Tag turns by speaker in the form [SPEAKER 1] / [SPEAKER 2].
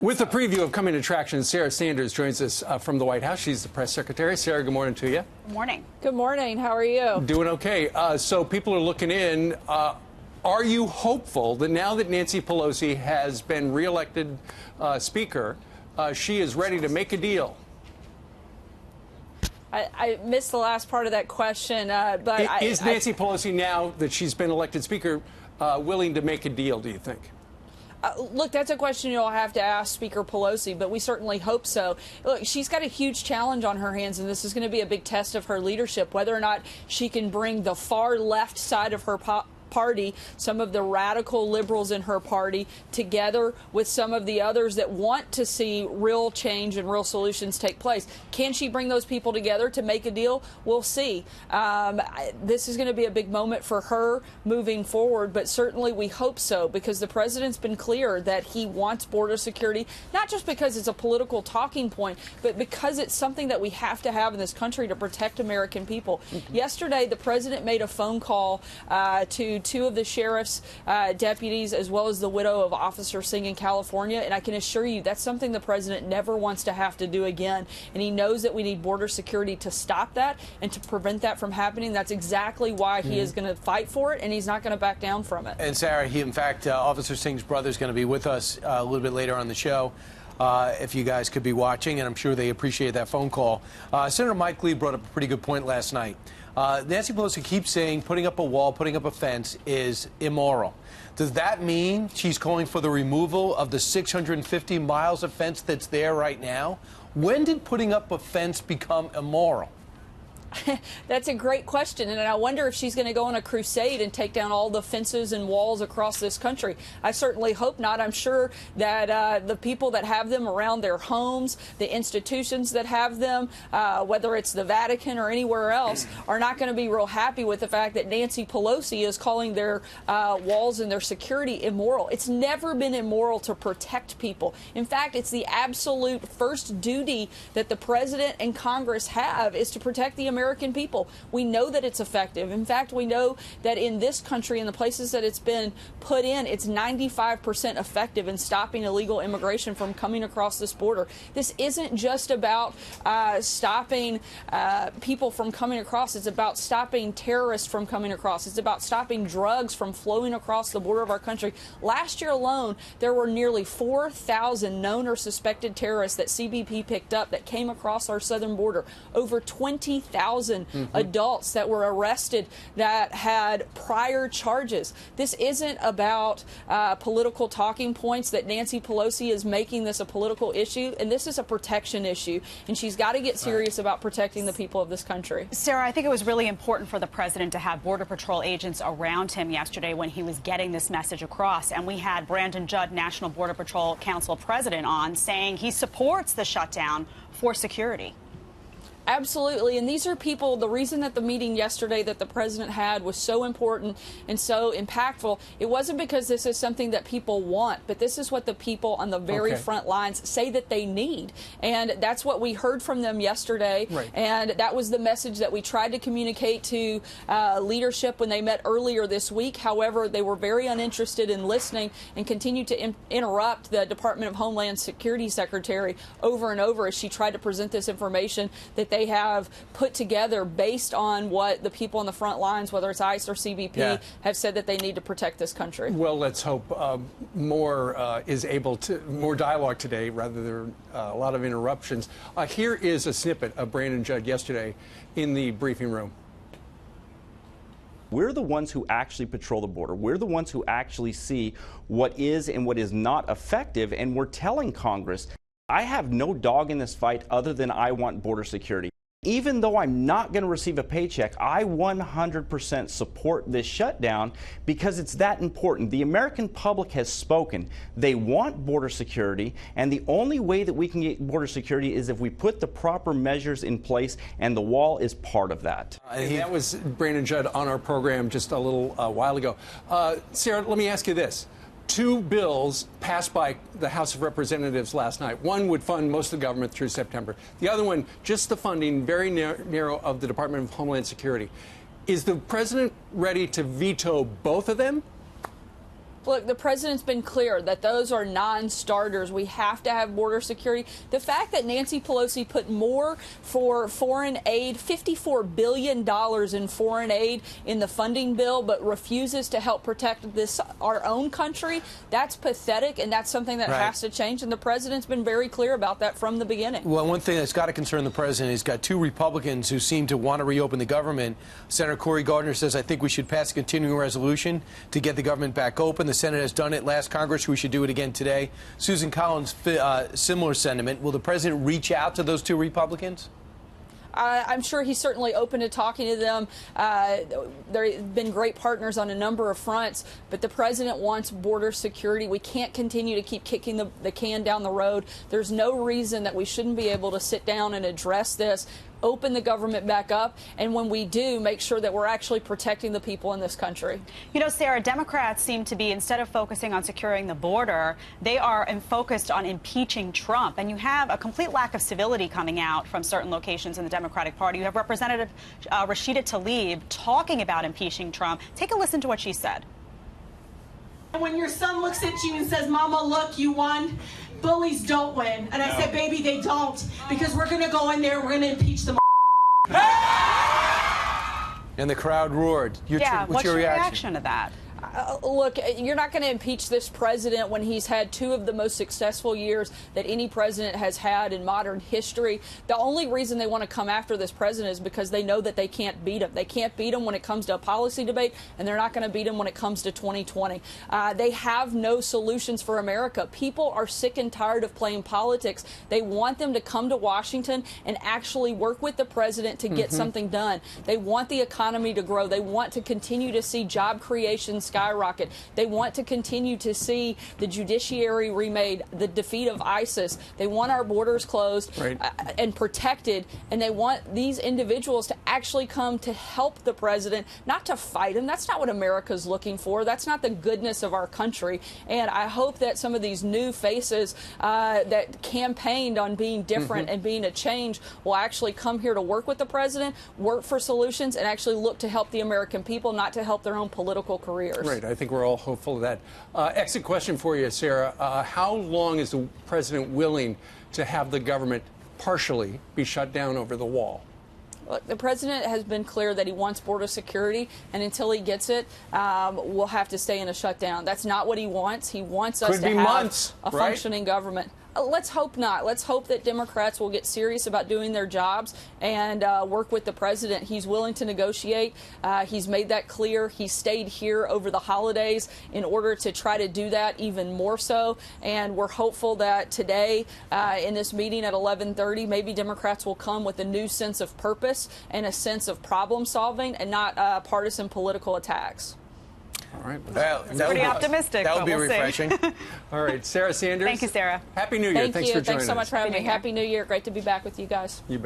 [SPEAKER 1] With a preview of coming attractions, Sarah Sanders joins us from the White House. She's the press secretary. Sarah, good morning to you.
[SPEAKER 2] Good morning.
[SPEAKER 3] Good morning. How are you?
[SPEAKER 1] Doing okay. So people are looking in. Are you hopeful that now that Nancy Pelosi has been reelected Speaker, she is ready to make a deal?
[SPEAKER 3] I missed the last part of that question, but
[SPEAKER 1] is Nancy Pelosi, now that she's been elected Speaker, willing to make a deal, do you think?
[SPEAKER 3] Look, that's a question you'll have to ask Speaker Pelosi, but we certainly hope so. Look, she's got a huge challenge on her hands, and this is going to be a big test of her leadership, whether or not she can bring the far left side of her party, some of the radical liberals in her party, together with some of the others that want to see real change and real solutions take place. Can she bring those people together to make a deal? We'll see. This is going to be a big moment for her moving forward, but certainly we hope so, because the president's been clear that he wants border security, not just because it's a political talking point, but because it's something that we have to have in this country to protect American people. Yesterday, the president made a phone call to two of the sheriff's deputies, as well as the widow of Officer Singh in California, and I can assure you that's something the president never wants to have to do again, and he knows that we need border security to stop that and to prevent that from happening. That's exactly why he is going to fight for it, and he's not going to back down from it.
[SPEAKER 2] And Sarah, in fact, Officer Singh's brother is going to be with us a little bit later on the show. If you guys could be watching, and I'm sure they appreciate that phone call. Senator Mike Lee brought up a pretty good point last night. Nancy Pelosi keeps saying putting up a wall, putting up a fence is immoral. Does that mean she's calling for the removal of the 650 miles of fence that's there right now? When did putting up a fence become immoral?
[SPEAKER 3] That's a great question, and I wonder if she's going to go on a crusade and take down all the fences and walls across this country. I certainly hope not. I'm sure that the people that have them around their homes, the institutions that have them, whether it's the Vatican or anywhere else, are not going to be real happy with the fact that Nancy Pelosi is calling their walls and their security immoral. It's never been immoral to protect people. In fact, it's the absolute first duty that the president and Congress have, is to protect the American people. We know that it's effective. In fact, we know that in this country, in the places that it's been put in, it's 95% effective in stopping illegal immigration from coming across this border. This isn't just about stopping people from coming across. It's about stopping terrorists from coming across. It's about stopping drugs from flowing across the border of our country. Last year alone, there were nearly 4,000 known or suspected terrorists that CBP picked up that came across our southern border. Over 20,000 adults that were arrested that had prior charges. This isn't about political talking points, that Nancy Pelosi is making this a political issue, and this is a protection issue, and she's got to get serious about protecting the people of this country.
[SPEAKER 4] Sarah, I think it was really important for the president to have Border Patrol agents around him yesterday when he was getting this message across, and we had Brandon Judd, National Border Patrol Council president, on saying he supports the shutdown for security.
[SPEAKER 3] Absolutely, and these are people, the reason that the meeting yesterday that the president had was so important and so impactful, it wasn't because this is something that people want, but this is what the people on the very front lines say that they need. And that's what we heard from them yesterday, and that was the message that we tried to communicate to leadership when they met earlier this week. However, they were very uninterested in listening and continued to interrupt the Department of Homeland Security Secretary over and over as she tried to present this information that they have put together based on what the people on the front lines, whether it's ICE or CBP, have said that they need to protect this country.
[SPEAKER 1] Well, let's hope more dialogue today rather than a lot of interruptions. Here is a snippet of Brandon Judd yesterday in the briefing room.
[SPEAKER 5] We're the ones who actually patrol the border. We're the ones who actually see what is and what is not effective, and we're telling Congress, I have no dog in this fight other than I want border security. Even though I'm not going to receive a paycheck, I 100% support this shutdown because it's that important. The American public has spoken. They want border security, and the only way that we can get border security is if we put the proper measures in place, and the wall is part of that.
[SPEAKER 1] That was Brandon Judd on our program just a little while ago. Sarah, let me ask you this. Two bills passed by the House of Representatives last night. One would fund most of the government through September. The other one, just the funding, very narrow, of the Department of Homeland Security. Is the president ready to veto both of them?
[SPEAKER 3] Look, the president's been clear that those are non-starters. We have to have border security. The fact that Nancy Pelosi put more for foreign aid, $54 billion in foreign aid in the funding bill, but refuses to help protect our own country, that's pathetic, and that's something that has to change. And the president's been very clear about that from the beginning.
[SPEAKER 2] Well, one thing that's got to concern the president, he's got two Republicans who seem to want to reopen the government. Senator Cory Gardner says, I think we should pass a continuing resolution to get the government back open. The Senate has done it last Congress. We should do it again today. Susan Collins, similar sentiment. Will the president reach out to those two Republicans?
[SPEAKER 3] I'm sure he's certainly open to talking to them. They've been great partners on a number of fronts, but the president wants border security. We can't continue to keep kicking the can down the road. There's no reason that we shouldn't be able to sit down and address this, open the government back up, and when we do, make sure that we're actually protecting the people in this country.
[SPEAKER 4] You know, Sarah, Democrats seem to be, instead of focusing on securing the border, they are focused on impeaching Trump. And you have a complete lack of civility coming out from certain locations in the Democratic Party. You have Representative Rashida Tlaib talking about impeaching Trump. Take a listen to what she said.
[SPEAKER 6] When your son looks at you and says, Mama, look, you won, bullies don't win. And I said, baby, they don't, because we're going to go in there, we're going to impeach them.
[SPEAKER 2] And the crowd roared.
[SPEAKER 4] What's your reaction to that?
[SPEAKER 3] Look, you're not going to impeach this president when he's had two of the most successful years that any president has had in modern history. The only reason they want to come after this president is because they know that they can't beat him. They can't beat him when it comes to a policy debate, and they're not going to beat him when it comes to 2020. They have no solutions for America. People are sick and tired of playing politics. They want them to come to Washington and actually work with the president to get something done. They want the economy to grow. They want to continue to see job creation skyrocket. They want to continue to see the judiciary remade, the defeat of ISIS. They want our borders closed and protected, and they want these individuals to actually come to help the president, not to fight him. That's not what America's looking for. That's not the goodness of our country. And I hope that some of these new faces that campaigned on being different and being a change will actually come here to work with the president, work for solutions, and actually look to help the American people, not to help their own political careers.
[SPEAKER 1] Right. I think we're all hopeful of that. Exit question for you, Sarah. How long is the president willing to have the government partially be shut down over the wall?
[SPEAKER 3] Look, the president has been clear that he wants border security, and until he gets it, we'll have to stay in a shutdown. That's not what he wants. He wants us to have a functioning government. Let's hope not. Let's hope that Democrats will get serious about doing their jobs and work with the president. He's willing to negotiate. He's made that clear. He stayed here over the holidays in order to try to do that even more so. And we're hopeful that today in this meeting at 11:30, maybe Democrats will come with a new sense of purpose and a sense of problem solving and not partisan political attacks.
[SPEAKER 1] All right.
[SPEAKER 4] Pretty optimistic.
[SPEAKER 2] That would be refreshing.
[SPEAKER 1] All right. Sarah Sanders.
[SPEAKER 4] Thank you, Sarah.
[SPEAKER 1] Happy New Year.
[SPEAKER 3] Thank
[SPEAKER 1] Thanks
[SPEAKER 3] you.
[SPEAKER 1] for joining us.
[SPEAKER 3] Thanks so much for having me. Happy New Year. Great to be back with you guys.
[SPEAKER 1] You bet.